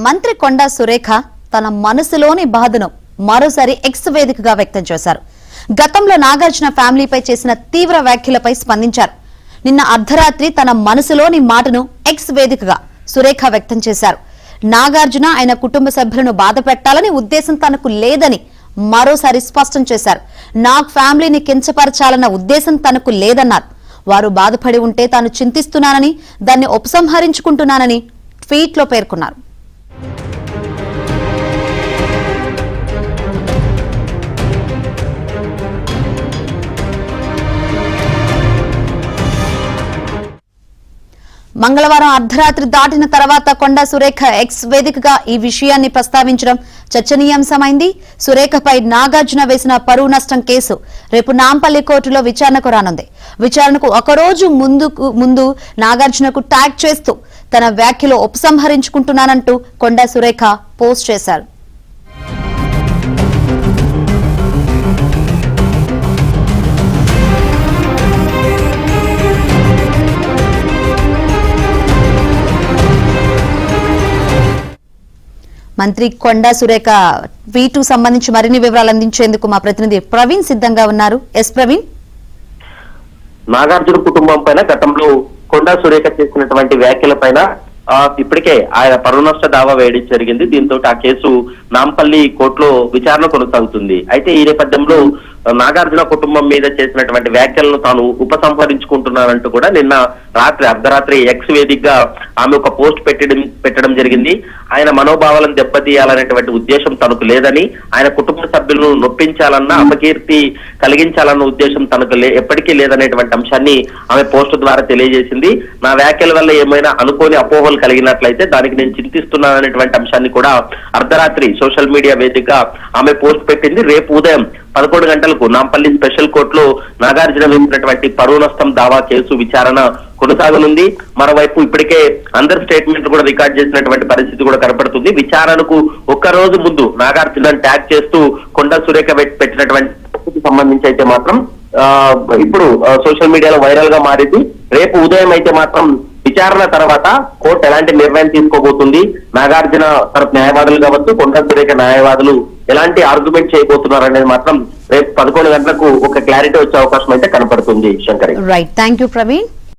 మంత్రి కొండా సురేఖ తన మనసులోని బాధను మరోసారి ఎక్స్ వేదికగా వ్యక్తం చేశారు. గతంలో నాగార్జున ఫ్యామిలీపై చేసిన తీవ్ర వ్యాఖ్యలపై స్పందించారు. నిన్న అర్ధరాత్రి తన మనసులోని మాటను ఎక్స్ వేదికగా సురేఖ వ్యక్తం చేశారు. నాగార్జున ఆయన కుటుంబ సభ్యులను బాధ పెట్టాలని ఉద్దేశం తనకు లేదని మరోసారి స్పష్టం చేశారు. నాగ్ ఫ్యామిలీని కించపరచాలన్న ఉద్దేశం తనకు లేదన్నారు. వారు బాధపడి ఉంటే తాను చింతిస్తున్నానని, దాన్ని ఉపసంహరించుకుంటున్నానని ట్వీట్లో పేర్కొన్నారు. మంగళవారం అర్ధరాత్రి దాటిన తర్వాత కొండా సురేఖ ఎక్స్ వేదికగా ఈ విషయాన్ని ప్రస్తావించడం చర్చనీయాంశమైంది. సురేఖపై నాగార్జున వేసిన పరువు నష్టం కేసు రేపు నాంపల్లి కోర్టులో విచారణకు రానుంది. విచారణకు ఒకరోజు ముందు నాగార్జునకు ట్యాగ్ చేస్తూ తన వ్యాఖ్యలు ఉపసంహరించుకుంటున్నానంటూ కొండా సురేఖ పోస్ట్ చేశారు. మంత్రి కొండా సురేఖ ట్వీట్ సంబంధించి మరిన్ని వివరాలు అందించేందుకు మా ప్రతినిధి ప్రవీణ్ సిద్ధంగా ఉన్నారు. ఎస్ ప్రవీణ్. నాగార్జున కుటుంబం పైన గతంలో కొండా సురేఖ చేసినటువంటి వ్యాఖ్యల పైన ఇప్పటికే ఆయన పరువు నష్ట దావా వేయడం జరిగింది. దీంతో ఆ కేసు నాంపల్లి కోర్టులో విచారణ కొనసాగుతుంది. అయితే ఈ నేపథ్యంలో నాగార్జున కుటుంబం మీద చేసినటువంటి వ్యాఖ్యలను తాను ఉపసంహరించుకుంటున్నానంటూ కూడా నిన్న రాత్రి అర్ధరాత్రి ఎక్స్ వేదికగా ఆమె ఒక పోస్ట్ పెట్టడం జరిగింది. ఆయన మనోభావాలను దెబ్బతీయాలనేటువంటి ఉద్దేశం తనకు లేదని, ఆయన కుటుంబ సభ్యులను నొప్పించాలన్న, అపకీర్తి కలిగించాలన్న ఉద్దేశం తనకు ఎప్పటికీ లేదనేటువంటి అంశాన్ని ఆమె పోస్ట్ ద్వారా తెలియజేసింది. నా వ్యాఖ్యల వల్ల ఏమైనా అనుకోని అపోహలు కలిగినట్లయితే దానికి నేను చింతిస్తున్నాననేటువంటి అంశాన్ని కూడా అర్ధరాత్రి సోషల్ మీడియా వేదికగా ఆమె పోస్ట్ పెట్టింది. రేపు ఉదయం 11 గంటలకు నాంపల్లి స్పెషల్ కోర్టులో నాగార్జున వేసినటువంటి పరువు నష్టం దావా కేసు విచారణ కొనసాగనుంది. మరోవైపు ఇప్పటికే అందరి స్టేట్మెంట్ కూడా రికార్డ్ చేసినటువంటి పరిస్థితి కూడా కనపడుతుంది. విచారణకు ఒక్కరోజు ముందు నాగార్జున ట్యాగ్ చేస్తూ కొండా సురేఖ పెట్టినటువంటి సంబంధించి అయితే మాత్రం ఇప్పుడు సోషల్ మీడియాలో వైరల్ గా మారింది. రేపు ఉదయం అయితే మాత్రం విచారణ తర్వాత కోర్టు ఎలాంటి నిర్ణయం తీసుకోబోతుంది, నాగార్జున తరపు న్యాయవాదులు కావచ్చు, కొండా సురేఖ న్యాయవాదులు ఎలాంటి ఆర్గ్యుమెంట్ చేయబోతున్నారు అనేది మాత్రం రేపు 11 గంటలకు ఒక క్లారిటీ వచ్చే అవకాశం అయితే కనపడుతుంది. Shankari. Right, thank you Praveen.